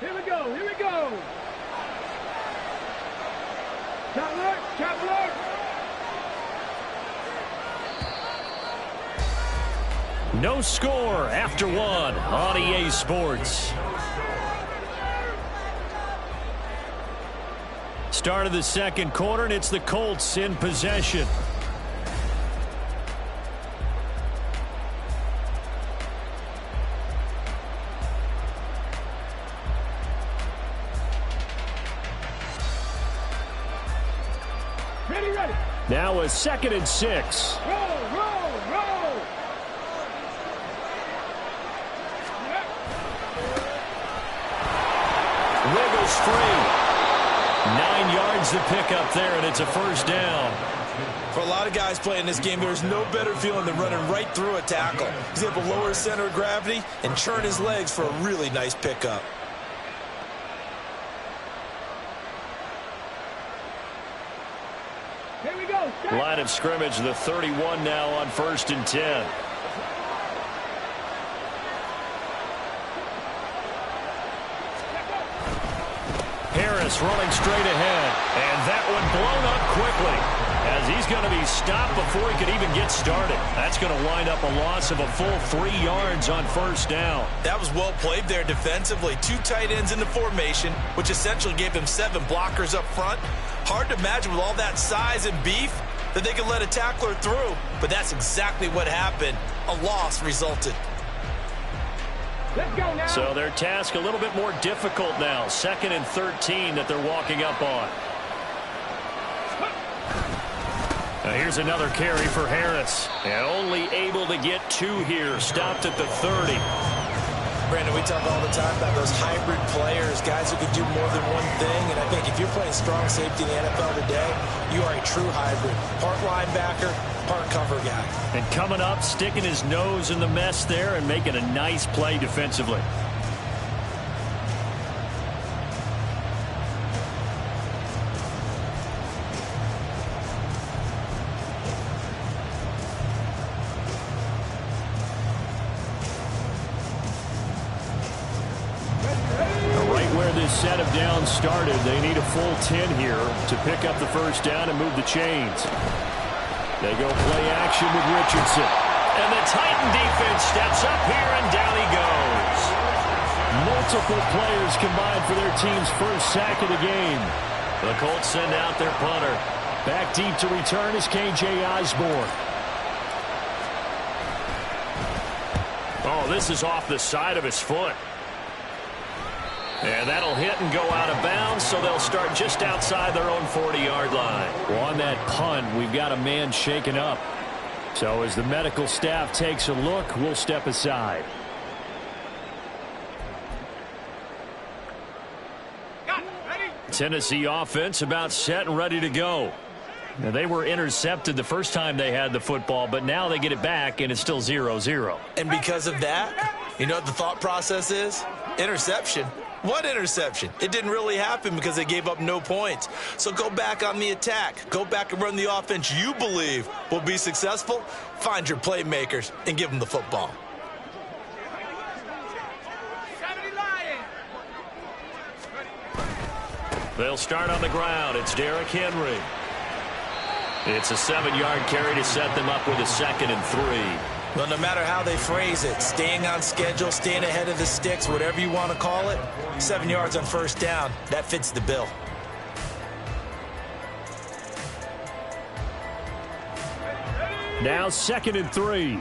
Here we go. Here we go. Chop block. Chop block. No score after one on EA Sports. Start of the second quarter, and it's the Colts in possession. Ready. Now a 2nd and 6. Roll. Wiggles free. 9 yards to pick up there, and it's a first down. For a lot of guys playing this game, there's no better feeling than running right through a tackle. He's able to lower his center of gravity and churn his legs for a really nice pickup. Here we go. Line of scrimmage, the 31 now on 1st and 10. Harris running straight ahead, and that one blown up quickly as he's going to be stopped before he could even get started. That's going to wind up a loss of a full 3 yards on 1st down. That was well played there defensively. 2 tight ends in the formation, which essentially gave him 7 blockers up front. Hard to imagine with all that size and beef that they could let a tackler through, but that's exactly what happened. A loss resulted. Let's go now. So their task a little bit more difficult now. 2nd and 13 that they're walking up on. Now here's another carry for Harris. And only able to get 2 here. Stopped at the 30. Brandon, we talk all the time about those hybrid players, guys who can do more than one thing. And I think if you're playing strong safety in the NFL today, you are a true hybrid. Part linebacker, part cover guy. And coming up, sticking his nose in the mess there and making a nice play defensively. Set of downs started. They need a full 10 here to pick up the first down and move the chains. They go play action with Richardson. And the Titan defense steps up here, and down he goes. Multiple players combined for their team's first sack of the game. The Colts send out their punter. Back deep to return is KJ Osborne. Oh, this is off the side of his foot. And that'll hit and go out of bounds, so they'll start just outside their own 40-yard line. Well, on that punt, we've got a man shaken up. So as the medical staff takes a look, we'll step aside. Tennessee offense about set and ready to go. Now, they were intercepted the first time they had the football, but now they get it back, and it's still 0-0. And because of that, you know what the thought process is? Interception. What interception? It didn't really happen because they gave up no points. So go back on the attack. Go back and run the offense you believe will be successful. Find your playmakers and give them the football. They'll start on the ground. It's Derrick Henry. It's a 7-yard carry to set them up with a 2nd and 3. Well, no matter how they phrase it, staying on schedule, staying ahead of the sticks, whatever you want to call it, 7 yards on 1st down, that fits the bill. Now 2nd and 3.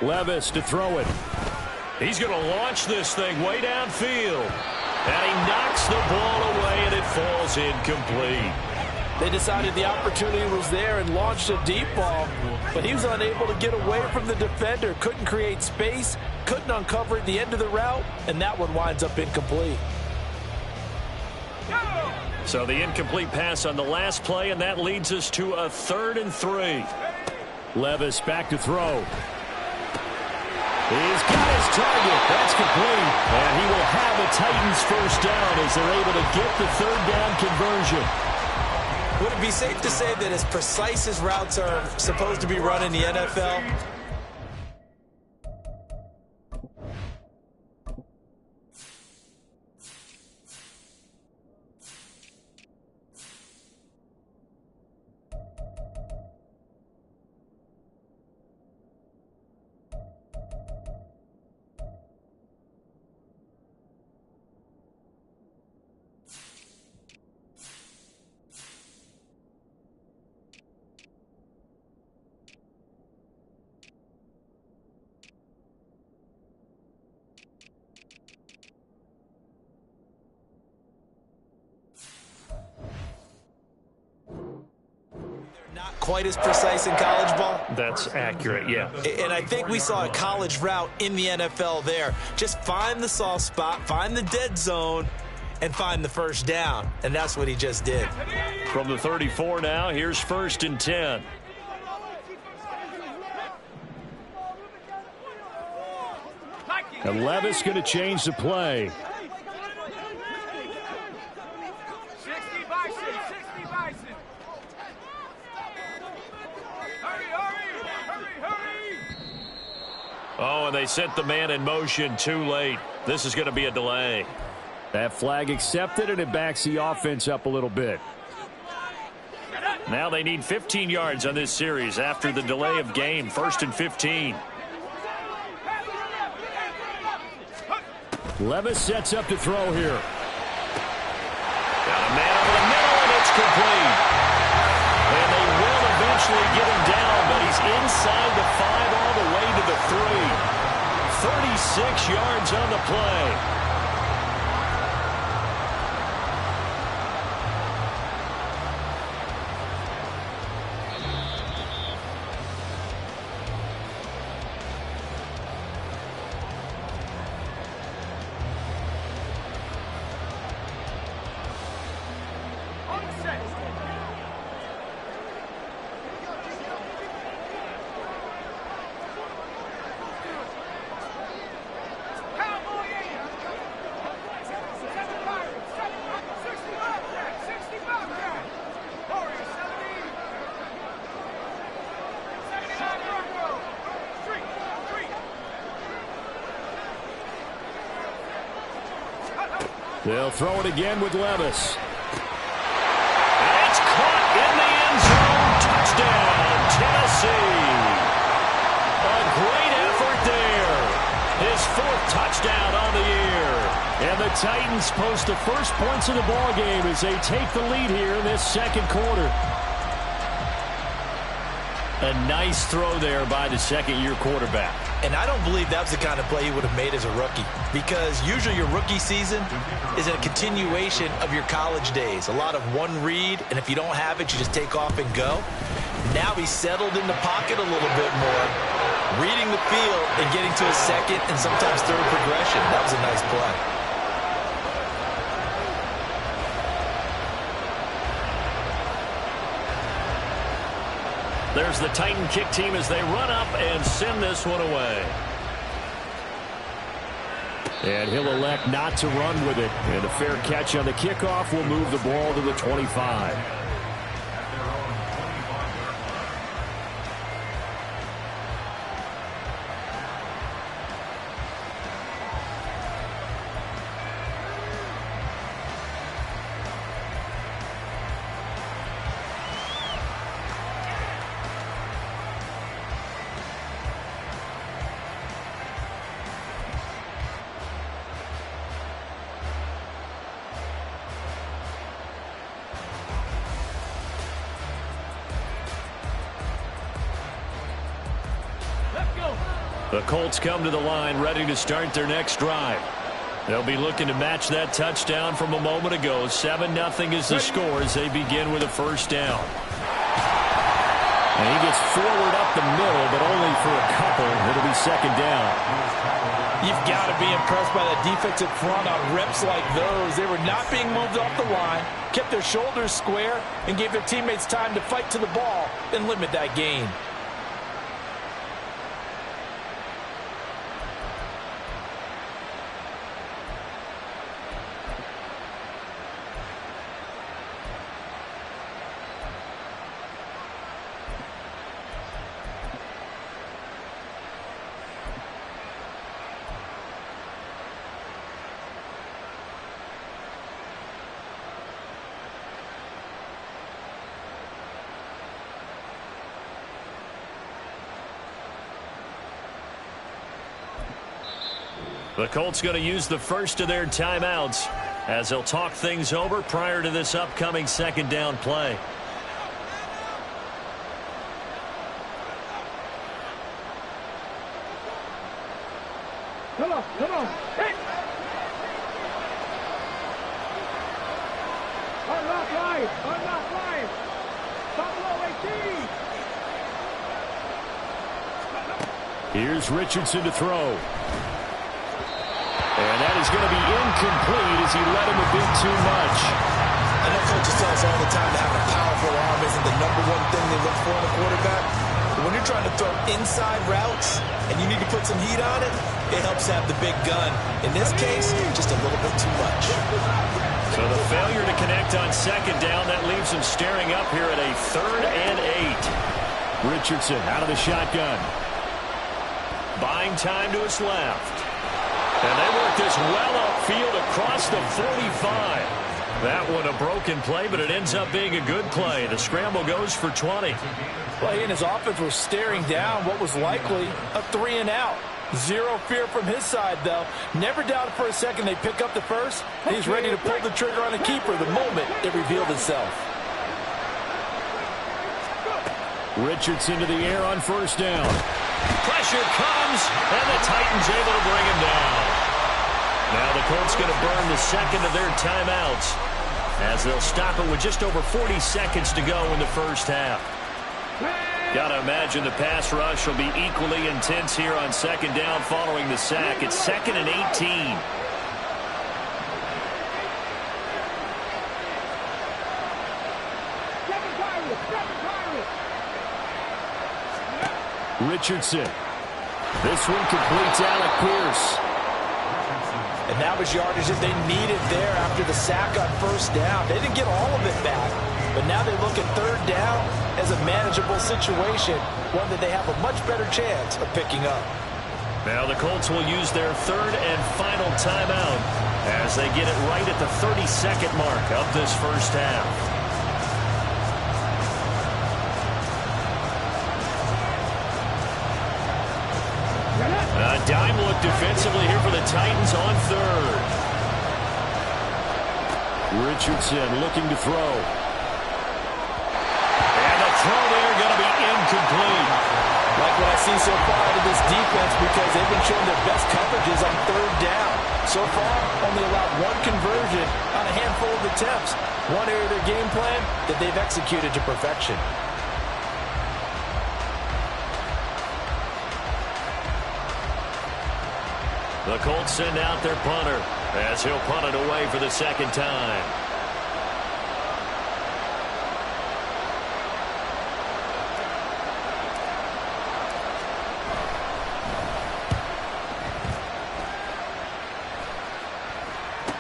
Levis to throw it. He's going to launch this thing way downfield. And he knocks the ball away, and it falls incomplete. They decided the opportunity was there and launched a deep ball, but he was unable to get away from the defender, couldn't create space, couldn't uncover the end of the route, and that one winds up incomplete. So the incomplete pass on the last play, and that leads us to a 3rd and 3. Levis back to throw. He's got his target. That's complete. And he will have the Titans first down as they're able to get the 3rd down conversion. Would it be safe to say that as precise as routes are supposed to be run in the NFL, not quite as precise in college ball? That's accurate, yeah. And I think we saw a college route in the NFL there. Just find the soft spot, find the dead zone, and find the first down. And that's what he just did. From the 34 now, here's 1st and 10. And Levis going to change the play. 60 Bison, 60 Bison. Hurry. Oh, and they sent the man in motion too late. This is going to be a delay. That flag accepted, and it backs the offense up a little bit. Now they need 15 yards on this series after the delay of game. 1st and 15. Levis sets up to throw here. Got a man over the middle, and it's complete. And they will eventually get him down, but he's inside the 5 all the way to the 3. 36 yards on the play. They'll throw it again with Levis. It's caught in the end zone. Touchdown, Tennessee. A great effort there. His 4th touchdown on the year. And the Titans post the first points of the ball game as they take the lead here in this 2nd quarter. A nice throw there by the 2nd-year quarterback. And I don't believe that was the kind of play he would have made as a rookie, because usually your rookie season is a continuation of your college days. A lot of one read, and if you don't have it, you just take off and go. Now he's settled in the pocket a little bit more, reading the field and getting to his 2nd and sometimes 3rd progression. That was a nice play. There's the Titan kick team as they run up and send this one away. And he'll elect not to run with it. And a fair catch on the kickoff will move the ball to the 25. The Colts come to the line ready to start their next drive. They'll be looking to match that touchdown from a moment ago. 7-0 is the score as they begin with a 1st down. And he gets forward up the middle, but only for a couple. It'll be 2nd down. You've got to be impressed by that defensive front on reps like those. They were not being moved off the line, kept their shoulders square, and gave their teammates time to fight to the ball and limit that gain. The Colts going to use the first of their timeouts as they'll talk things over prior to this upcoming second down play. Come on. Hit. Unlock line. Buffalo 18. Here's Richardson to throw. And that is going to be incomplete as he let him a bit too much. I know coaches tell us all the time to have a powerful arm isn't the number one thing they look for in a quarterback. But when you're trying to throw inside routes and you need to put some heat on it, it helps have the big gun. In this case, just a little bit too much. So the failure to connect on second down, that leaves him staring up here at a 3rd and 8. Richardson out of the shotgun. Buying time to his left. And they work this well upfield across the 45. That one a broken play, but it ends up being a good play. The scramble goes for 20. Well, he and his offense were staring down what was likely a 3-and-out. Zero fear from his side, though. Never doubted for a second they pick up the first. He's ready to pull the trigger on a keeper the moment it revealed itself. Richardson to the air on first down. Pressure comes, and the Titans able to bring him down. Now the Colts going to burn the second of their timeouts as they'll stop it with just over 40 seconds to go in the first half. Got to imagine the pass rush will be equally intense here on second down following the sack. It's 2nd and 18. Richardson. This one completes Alec Pierce. And that was yardage that they needed there after the sack on first down. They didn't get all of it back, but now they look at third down as a manageable situation, one that they have a much better chance of picking up. Now the Colts will use their 3rd and final timeout as they get it right at the 32nd mark of this first half. A dime look defensively here for the Titans on 3rd. Richardson looking to throw. And the throw there going to be incomplete. Like what I see so far out of this defense, because they've been showing their best coverages on third down. So far, only allowed one conversion on a handful of attempts. One area of their game plan that they've executed to perfection. The Colts send out their punter as he'll punt it away for the second time.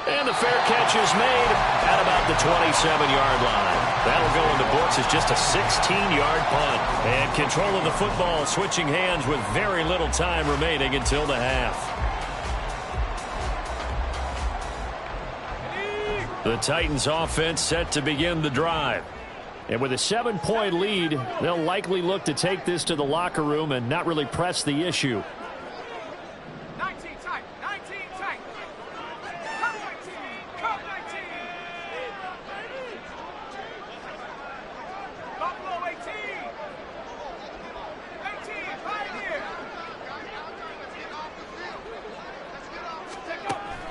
And the fair catch is made at about the 27-yard line. That'll go in the books as just a 16-yard punt. And control of the football switching hands with very little time remaining until the half. The Titans offense set to begin the drive. And with a 7-point lead, they'll likely look to take this to the locker room and not really press the issue. 19 tight. Come 19. Buffalo 18. 18, Pioneer.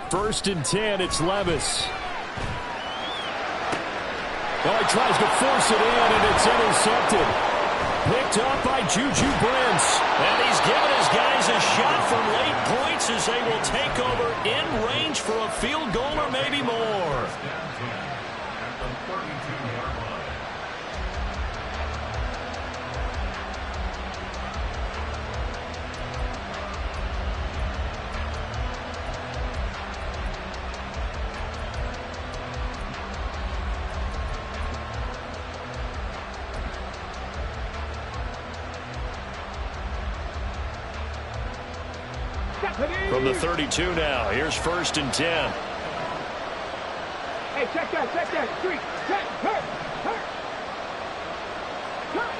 1st and 10, it's Levis. Oh, he tries to force it in, and it's intercepted. Picked up by Juju Brents. And he's given his guys a shot from late points as they will take over in range for a field goal or maybe more. From the 32 now, here's 1st and 10. Hey, check that. 3, 10, hurt. Come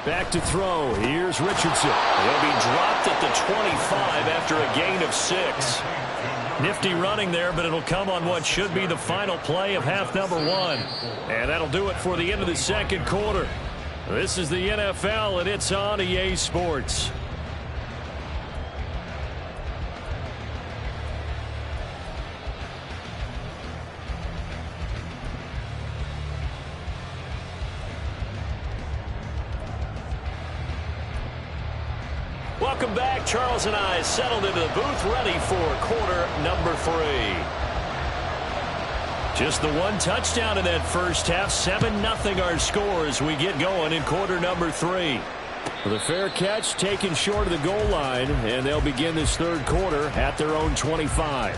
19. Back to throw. Here's Richardson. He'll be dropped at the 25 after a gain of 6. Nifty running there, but it'll come on what should be the final play of half number 1. And that'll do it for the end of the second quarter. This is the NFL, and it's on EA Sports. Welcome back. Charles and I settled into the booth, ready for quarter number 3. Just the one touchdown in that first half. 7-0 our score as we get going in quarter number 3. The fair catch taken short of the goal line, and they'll begin this third quarter at their own 25.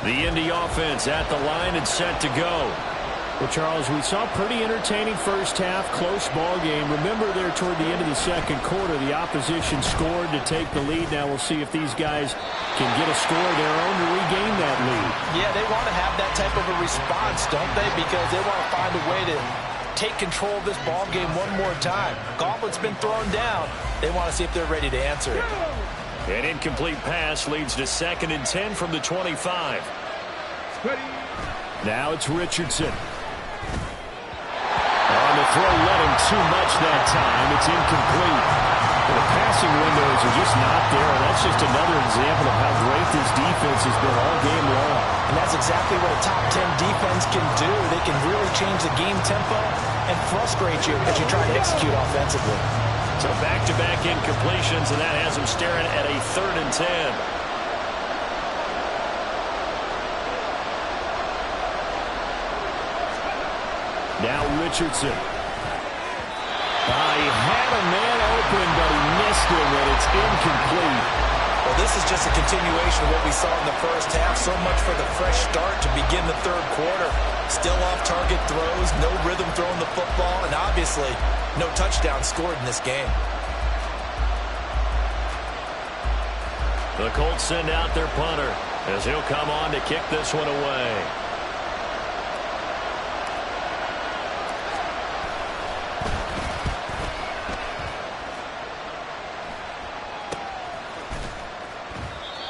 The Indy offense at the line and set to go. Well, Charles, we saw a pretty entertaining first half, close ball game. Remember there toward the end of the second quarter, the opposition scored to take the lead. Now we'll see if these guys can get a score of their own to regain that lead. Yeah, they want to have that type of a response, don't they? Because they want to find a way to take control of this ball game one more time. Gauntlet's been thrown down. They want to see if they're ready to answer it. An incomplete pass leads to 2nd and 10 from the 25. Now it's Richardson. On the throw, let him too much that time. It's incomplete. The passing windows are just not there. That's just another example of how great this defense has been all game long. And that's exactly what a top 10 defense can do. They can really change the game tempo and frustrate you as you try to execute offensively. So back-to-back incompletions, and that has him staring at a 3rd and 10. Now Richardson. He had a man open, but he missed him, and it's incomplete. Well, this is just a continuation of what we saw in the first half. So much for the fresh start to begin the third quarter. Still off-target throws, no rhythm throwing the football, and obviously no touchdown scored in this game. The Colts send out their punter as he'll come on to kick this one away.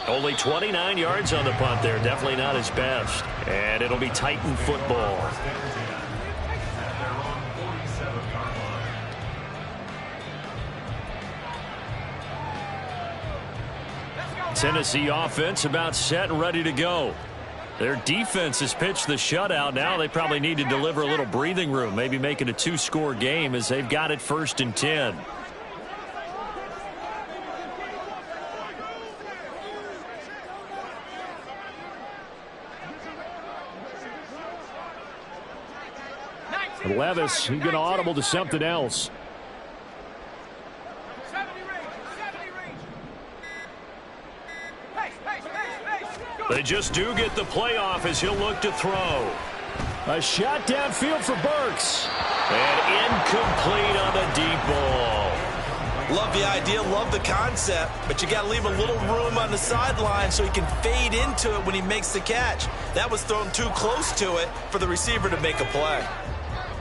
Only 29 yards on the punt there. Definitely not his best. And it'll be Titan football. Tennessee offense about set and ready to go. Their defense has pitched the shutout. Now they probably need to deliver a little breathing room. Maybe make it a 2-score game as they've got it 1st and 10. Levis, he's going to audible to something else. 70 range. They just do get the playoff as he'll look to throw. A shot downfield for Burks. And incomplete on the deep ball. Love the idea, love the concept, but you got to leave a little room on the sideline so he can fade into it when he makes the catch. That was thrown too close to it for the receiver to make a play.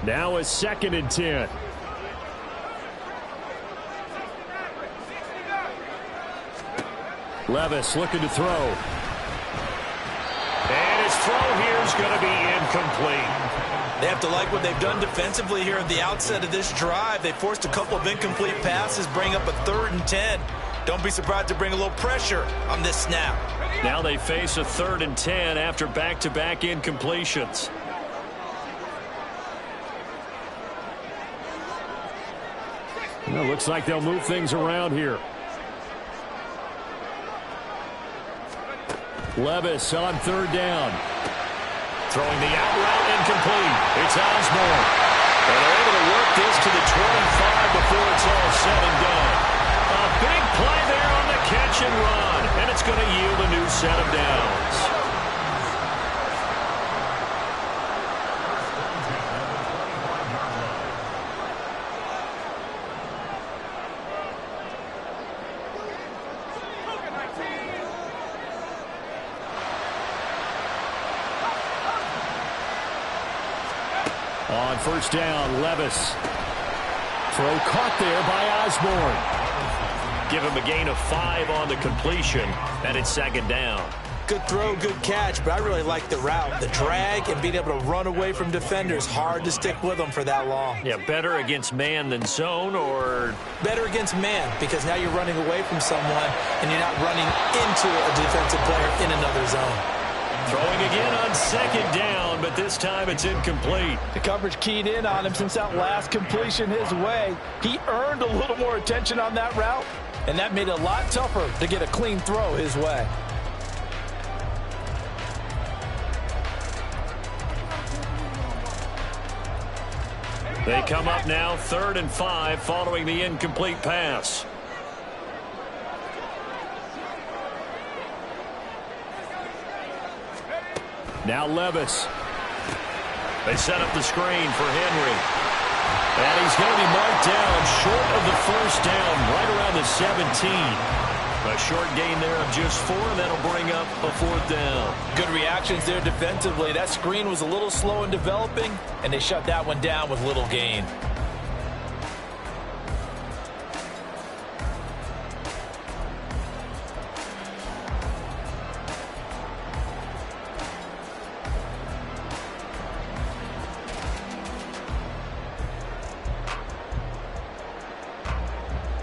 Now a 2nd and 10. Levis looking to throw. And his throw here is going to be incomplete. They have to like what they've done defensively here at the outset of this drive. They forced a couple of incomplete passes, bring up a 3rd and 10. Don't be surprised to bring a little pressure on this snap. Now they face a 3rd and 10 after back-to-back incompletions. Well, looks like they'll move things around here. Levis on 3rd down. Throwing the out route incomplete. It's Osborne. And they're able to work this to the 25 before it's all said and done. A big play there on the catch and run. And it's going to yield a new set of downs. On first down, Levis. Throw caught there by Osborne. Give him a gain of 5 on the completion, and it's second down. Good throw, good catch, but I really like the route. The drag and being able to run away from defenders, hard to stick with them for that long. Yeah, better against man than zone, or? Better against man, because now you're running away from someone and you're not running into a defensive player in another zone. Throwing again on second down, but this time it's incomplete. The coverage keyed in on him since that last completion his way. He earned a little more attention on that route, and that made it a lot tougher to get a clean throw his way. They come up now 3rd and 5 following the incomplete pass. Now Levis. They set up the screen for Henry. And he's going to be marked down short of the first down, right around the 17. A short gain there of just 4, and that'll bring up a 4th down. Good reactions there defensively. That screen was a little slow in developing, and they shut that one down with little gain.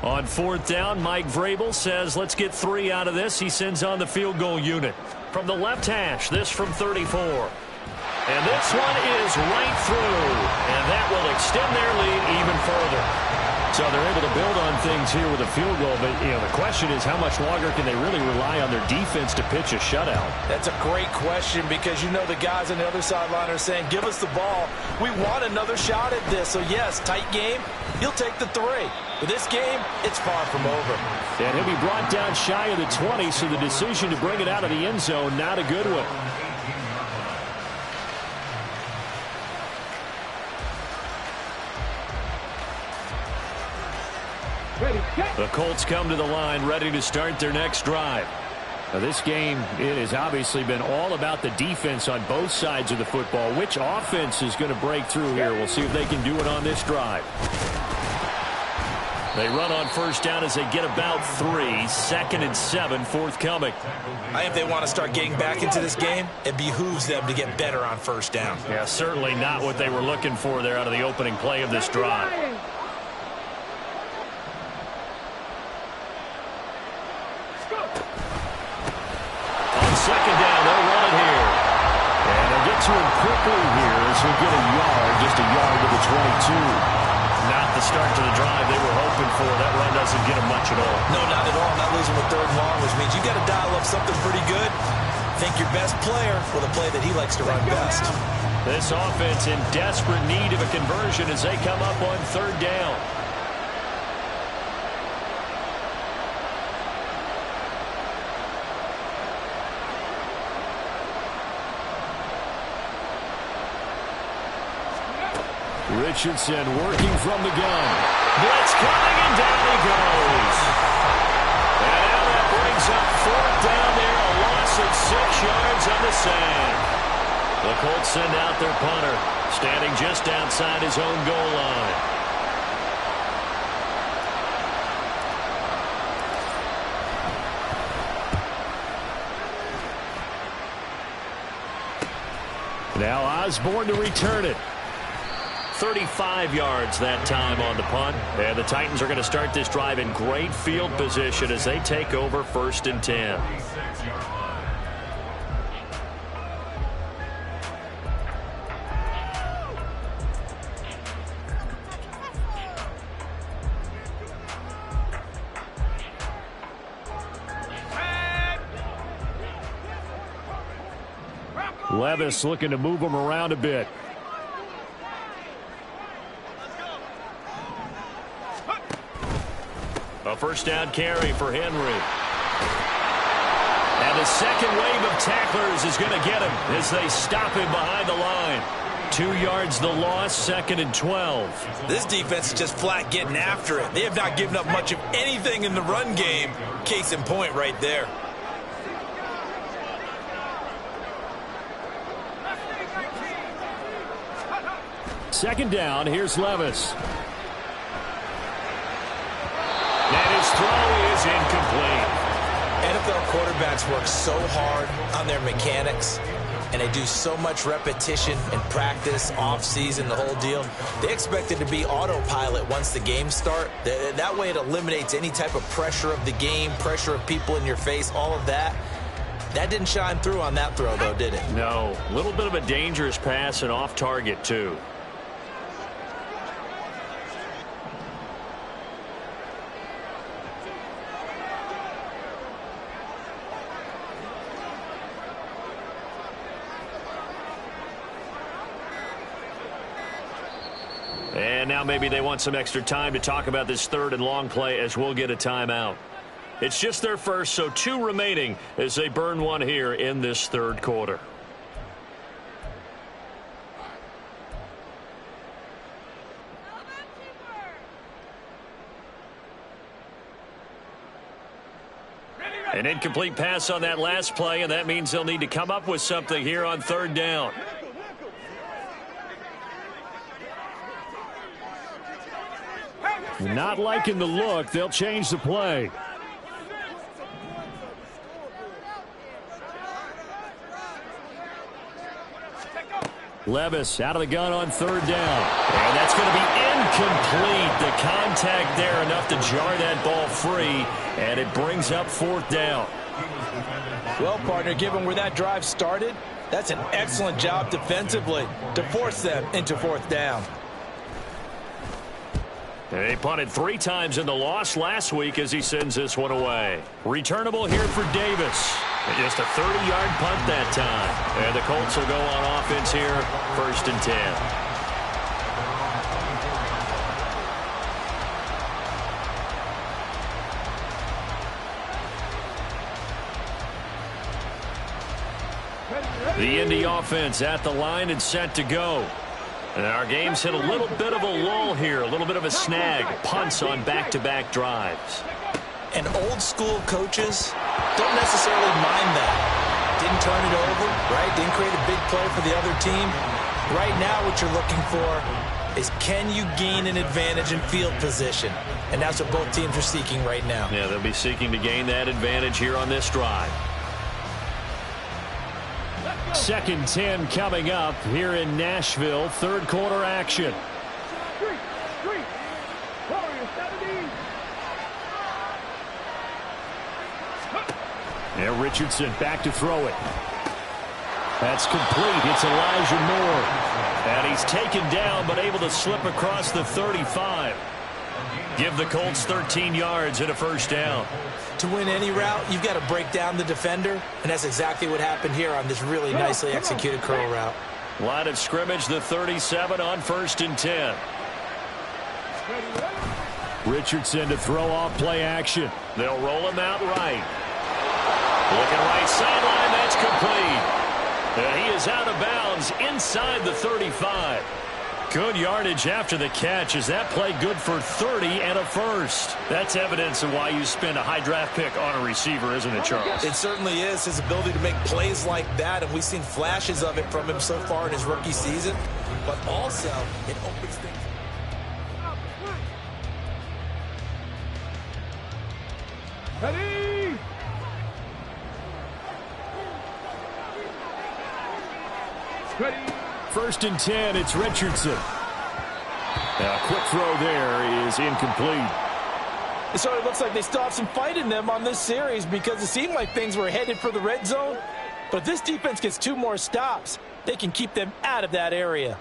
On 4th down, Mike Vrabel says, let's get 3 out of this. He sends on the field goal unit. From the left hash, this from 34. And this one is right through. And that will extend their lead even further. So they're able to build on things here with a field goal. But, the question is, how much longer can they really rely on their defense to pitch a shutout? That's a great question, because the guys on the other sideline are saying, give us the ball. We want another shot at this. So, yes, tight game. He'll take the 3. But this game, it's far from over. And he'll be brought down shy of the 20, so the decision to bring it out of the end zone, not a good one. The Colts come to the line, ready to start their next drive. Now, this game, it has obviously been all about the defense on both sides of the football. Which offense is going to break through here? We'll see if they can do it on this drive. They run on first down as they get about 3. 2nd and 7 forthcoming. I think if they want to start getting back into this game, it behooves them to get better on first down. Yeah, certainly not what they were looking for there out of the opening play of this drive. On second down, they'll run it here. And they'll get to him quickly here as he'll get a yard, just a yard to the 22. Not the start to the drive they were hoping for. That run doesn't get them much at all. No, not at all. Not losing with 3rd and long, which means you got to dial up something pretty good. Think your best player with a play that he likes to run best. This offense in desperate need of a conversion as they come up on 3rd down. Richardson working from the gun. Blitz coming, and down he goes. And now that brings up 4th down there, a loss of 6 yards on the sand. The Colts send out their punter, standing just outside his own goal line. Now Osborne to return it. 35 yards that time on the punt. And the Titans are going to start this drive in great field position as they take over 1st and 10. Levis looking to move him around a bit. A first down carry for Henry. And the second wave of tacklers is going to get him as they stop him behind the line. 2 yards the loss, 2nd and 12. This defense is just flat getting after it. They have not given up much of anything in the run game. Case in point right there. second down. Here's Levis. And his throw is incomplete. NFL quarterbacks work so hard on their mechanics, and they do so much repetition and practice, off-season, the whole deal. They expect it to be autopilot once the games start. That way it eliminates any type of pressure of the game, pressure of people in your face, all of that. That didn't shine through on that throw, though, did it? No. A little bit of a dangerous pass and off target, too. And now maybe they want some extra time to talk about this third and long play as we'll get a timeout. It's just their first, so 2 remaining as they burn one here in this third quarter. An incomplete pass on that last play, and that means they'll need to come up with something here on third down. Not liking the look. They'll change the play. Levis out of the gun on third down. And that's going to be incomplete. The contact there enough to jar that ball free, and it brings up fourth down. Well, partner, given where that drive started, that's an excellent job defensively to force them into fourth down. He punted 3 times in the loss last week as he sends this one away. Returnable here for Davis. And just a 30-yard punt that time. And the Colts will go on offense here, 1st and 10. The Indy offense at the line and set to go. And our game's hit a little bit of a lull here, a little bit of a snag. Punts on back-to-back drives. And old-school coaches don't necessarily mind that. Didn't turn it over, right? Didn't create a big play for the other team. Right now what you're looking for is can you gain an advantage in field position? And that's what both teams are seeking right now. Yeah, they'll be seeking to gain that advantage here on this drive. 2nd 10 coming up here in Nashville. Third quarter action. And Richardson back to throw it. That's complete. It's Elijah Moore. And he's taken down but able to slip across the 35. Give the Colts 13 yards and a first down. To win any route, you've got to break down the defender, and that's exactly what happened here on this really nicely executed curl route. Line of scrimmage, the 37 on 1st and 10. Richardson to throw off play action. They'll roll him out right. Looking right sideline, that's complete. And he is out of bounds inside the 35. Good yardage after the catch. Is that play good for 30 and a first? That's evidence of why you spend a high draft pick on a receiver, isn't it, Charles? It certainly is. His ability to make plays like that, and we've seen flashes of it from him so far in his rookie season. But also, it opens things. Ready? Ready? 1st and 10, it's Richardson. A quick throw there is incomplete. It sort of looks like they still have some fight in them on this series because it seemed like things were headed for the red zone. But if this defense gets 2 more stops, they can keep them out of that area.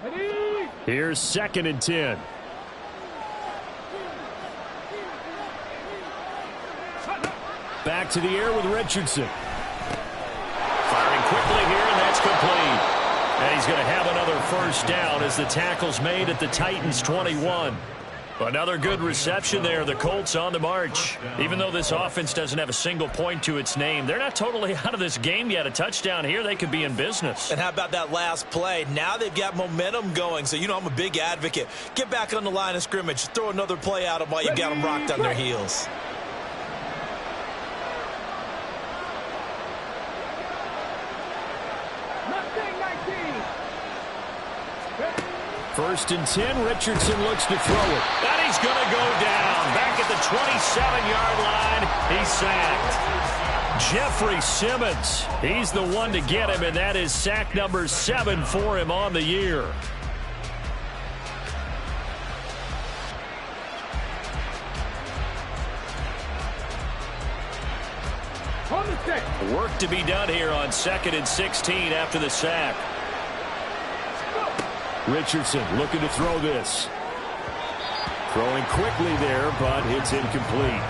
Ready? Here's 2nd and 10. Back to the air with Richardson. Firing quickly here, and that's complete. And he's going to have another first down as the tackle's made at the Titans' 21. Another good reception there. The Colts on the march. Even though this offense doesn't have a single point to its name, they're not totally out of this game yet. A touchdown here, they could be in business. And how about that last play? Now they've got momentum going. So, you know, I'm a big advocate. Get back on the line of scrimmage. Throw another play out of while you got them rocked on their heels. Mustang 19. First and 10, Richardson looks to throw it. And he's going to go down. Back at the 27-yard line, he's sacked. Jeffrey Simmons, he's the one to get him, and that is sack number 7 for him on the year. Work to be done here on 2nd and 16 after the sack. Richardson looking to throw this. Throwing quickly there, but it's incomplete.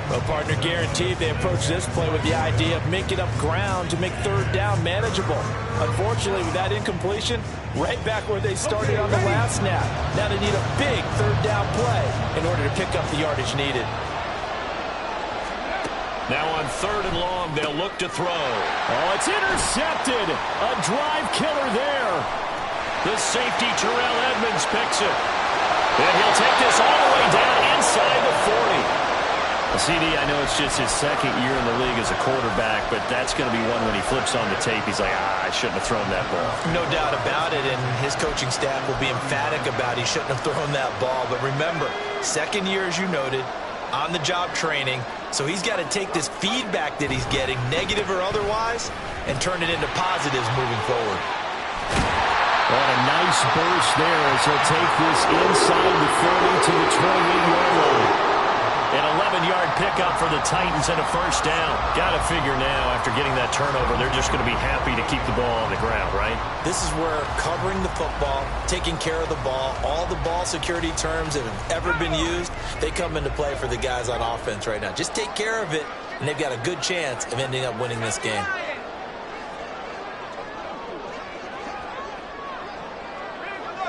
Well, partner, guaranteed they approach this play with the idea of making up ground to make third down manageable. Unfortunately, with that incompletion, right back where they started on the last snap. Now they need a big third down play in order to pick up the yardage needed. Now on 3rd and long, they'll look to throw. Oh, it's intercepted. A drive killer there. The safety, Terrell Edmonds, picks it. And he'll take this all the way down inside the 40. CD, I know it's just his 2nd year in the league as a quarterback, but that's going to be one when he flips on the tape. He's like, I shouldn't have thrown that ball. No doubt about it, and his coaching staff will be emphatic about he shouldn't have thrown that ball. But remember, 2nd year, as you noted, on-the-job training, so he's got to take this feedback that he's getting, negative or otherwise, and turn it into positives moving forward. What a nice burst there as he'll take this inside the 30 to the 28-yard line. An 11-yard pickup for the Titans and a first down. Got to figure now, after getting that turnover, they're just going to be happy to keep the ball on the ground, right? This is where covering the football, taking care of the ball, all the ball security terms that have ever been used, they come into play for the guys on offense right now. Just take care of it, and they've got a good chance of ending up winning this game.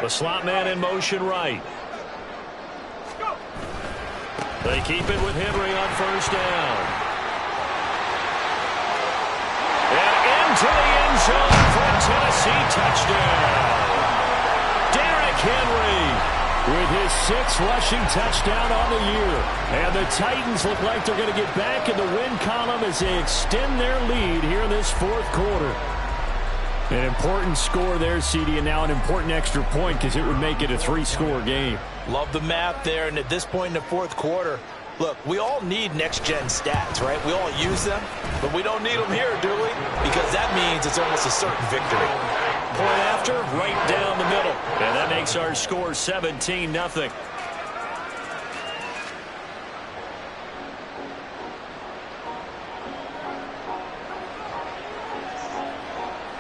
The slot man in motion right. They keep it with Henry on first down. And into the end zone for a Tennessee touchdown. Derrick Henry with his 6th rushing touchdown on the year. And the Titans look like they're going to get back in the win column as they extend their lead here in this 4th quarter. An important score there, CD, and now an important extra point because it would make it a 3-score game. Love the math there, and at this point in the 4th quarter, look, we all need next-gen stats, right? We all use them, but we don't need them here, do we? Because that means it's almost a certain victory. Point after, right down the middle. And that makes our score 17-0.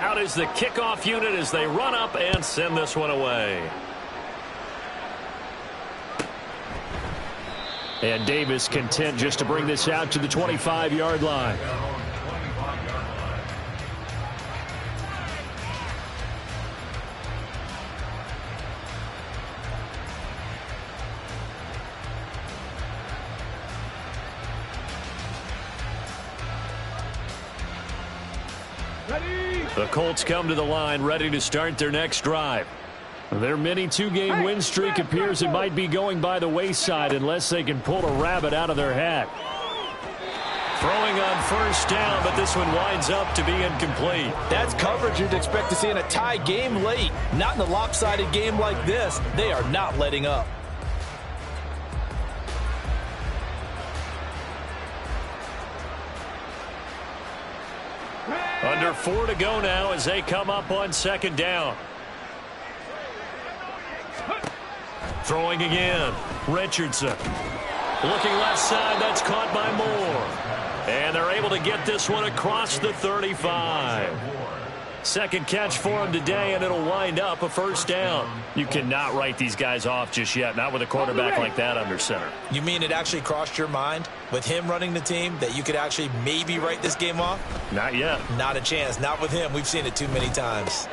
Out is the kickoff unit as they run up and send this one away. And Davis content just to bring this out to the 25-yard line. The Colts come to the line ready to start their next drive. Their mini 2-game win streak appears it might be going by the wayside unless they can pull a rabbit out of their hat. Throwing on first down, but this one winds up to be incomplete. That's coverage you'd expect to see in a tie game late. Not in a lopsided game like this. They are not letting up. Under 4 to go now as they come up on 2nd down. Throwing again. Richardson. Looking left side. That's caught by Moore. And they're able to get this one across the 35. 2nd catch for him today, and it'll wind up a first down. You cannot write these guys off just yet, not with a quarterback like that under center. You mean it actually crossed your mind with him running the team that you could actually maybe write this game off? Not yet. Not a chance. Not with him. We've seen it too many times.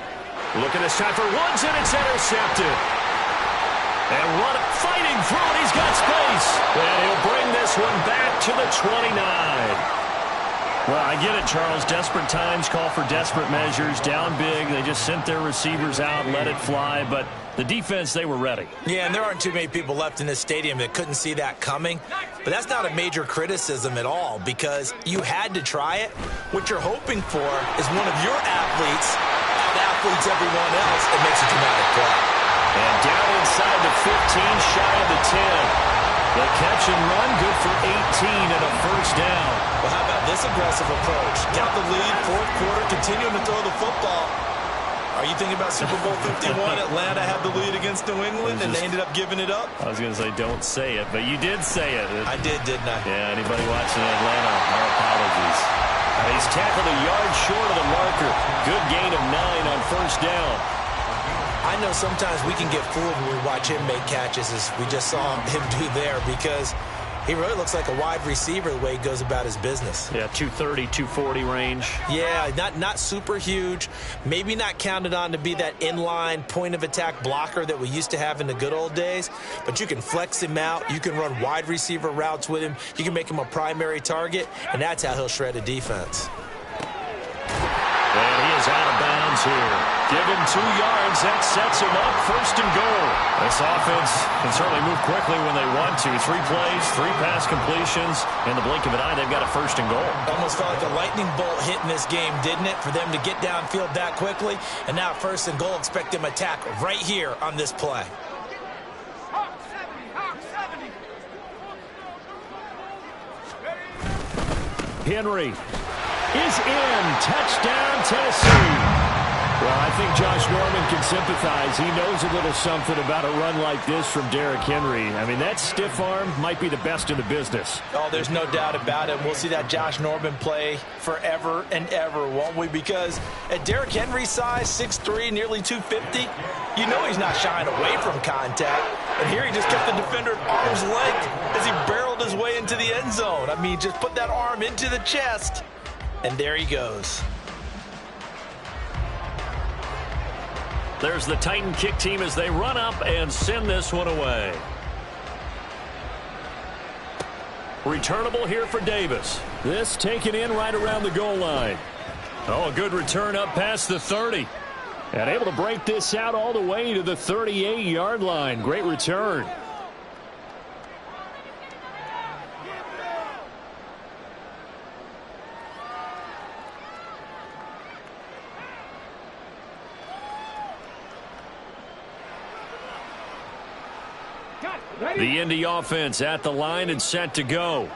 Look at this time for Woods, and it's intercepted. And run fighting through it. He's got space. And he'll bring this one back to the 29. Well, I get it, Charles. Desperate times call for desperate measures. Down big. They just sent their receivers out, let it fly. But the defense, they were ready. Yeah, and there aren't too many people left in this stadium that couldn't see that coming. But that's not a major criticism at all because you had to try it. What you're hoping for is one of your athletes out-athletes everyone else and makes a dramatic play. And down inside the 15, shy of the 10. The catch and run, good for 18 and a first down. Well, how about this aggressive approach? Got the lead, fourth quarter, continuing to throw the football. Are you thinking about Super Bowl 51? Atlanta had the lead against New England, and they ended up giving it up? I was going to say don't say it, but you did say it. I did, didn't I? Yeah, anybody watching Atlanta, our apologies. He's tackled a yard short of the marker. Good gain of 9 on first down. I know sometimes we can get fooled when we watch him make catches, as we just saw him do there, because he really looks like a wide receiver the way he goes about his business. Yeah, 230, 240 range. Yeah, not super huge. Maybe not counted on to be that inline point-of-attack blocker that we used to have in the good old days, but you can flex him out. You can run wide receiver routes with him. You can make him a primary target, and that's how he'll shred a defense. And he is out of bounds here. Give him 2 yards. That sets him up first and goal. This offense can certainly move quickly when they want to. 3 plays, 3 pass completions. In the blink of an eye, they've got a first and goal. Almost felt like a lightning bolt hit in this game, didn't it? For them to get downfield that quickly. And now first and goal, expect them to attack right here on this play. Henry is in. Touchdown, Tennessee. Well, I think Josh Norman can sympathize. He knows a little something about a run like this from Derrick Henry. I mean, that stiff arm might be the best in the business. Oh, there's no doubt about it. We'll see that Josh Norman play forever and ever, won't we? Because at Derrick Henry's size, 6'3", nearly 250, you know he's not shying away from contact. And here he just kept the defender at arm's length as he barreled his way into the end zone. I mean, just put that arm into the chest, and there he goes. There's the Titan kick team as they run up and send this one away. Returnable here for Davis. This taken in right around the goal line. Oh, a good return up past the 30. And able to break this out all the way to the 38-yard line. Great return. The Indy offense at the line and set to go.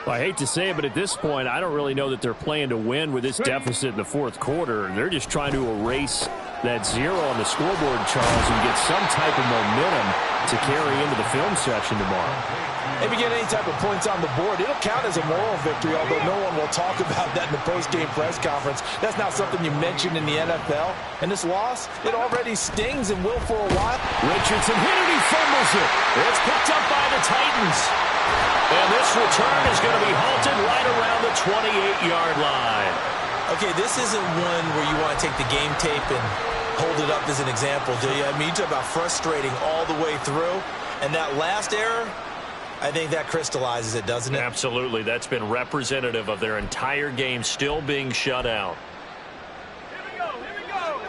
Well, I hate to say it, but at this point, I don't really know that they're playing to win with this deficit in the fourth quarter. They're just trying to erase that 0 on the scoreboard, Charles, and get some type of momentum to carry into the film session tomorrow. If you get any type of points on the board, it'll count as a moral victory, although no one will talk about that in the post-game press conference. That's not something you mentioned in the NFL. And this loss, it already stings and will for a while. Richardson hit it, he fumbles it. It's picked up by the Titans. And this return is going to be halted right around the 28-yard line. Okay, this isn't one where you want to take the game tape and hold it up as an example, do you? I mean, you talk about frustrating all the way through. And that last error, I think that crystallizes it, doesn't it? Absolutely. That's been representative of their entire game still being shut out. Here we go. Here we go.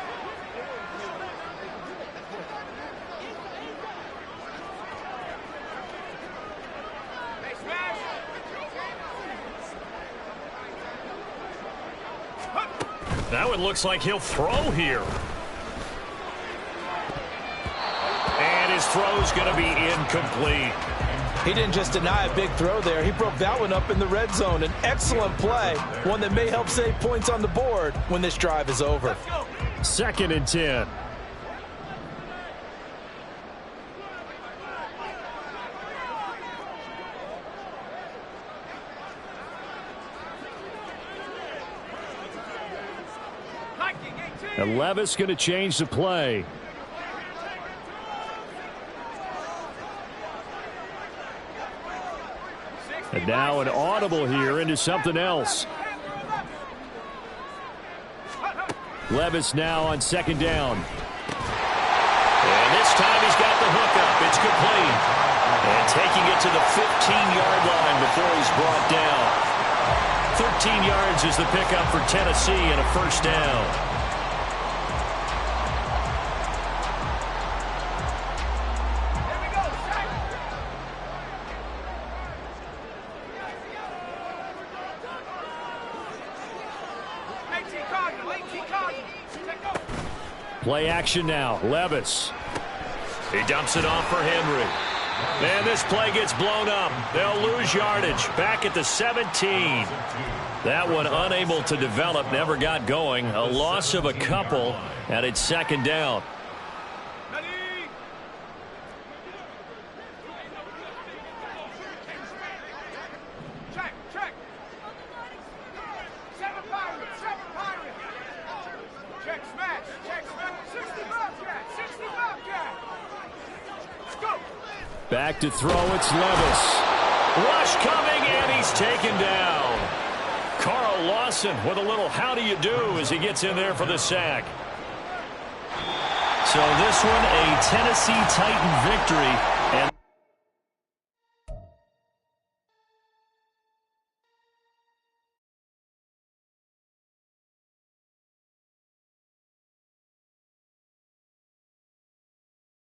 Hey, smash. Now it looks like he'll throw here. And his throw's going to be incomplete. He didn't just deny a big throw there. He broke that one up in the red zone. An excellent play, one that may help save points on the board when this drive is over. 2nd and 10. And Levis going to change the play. And now an audible here into something else. Levis now on 2nd down. And this time he's got the hookup. It's complete. And taking it to the 15-yard line before he's brought down. 13 yards is the pickup for Tennessee and a first down. Play action now. Levis. He dumps it off for Henry. Man, this play gets blown up. They'll lose yardage. Back at the 17. That one unable to develop, never got going. A loss of a couple, and it's second down. Ready? Check, check. 7 Pirates, 7 Pirates. Check smash, 60 Bobcat, 60 Bobcat. Let's go. Back to throw, it's Levis. Rush coming, and he's taken down. Carl Lawson with a little how do you do as he gets in there for the sack. So this one, a Tennessee Titan victory. And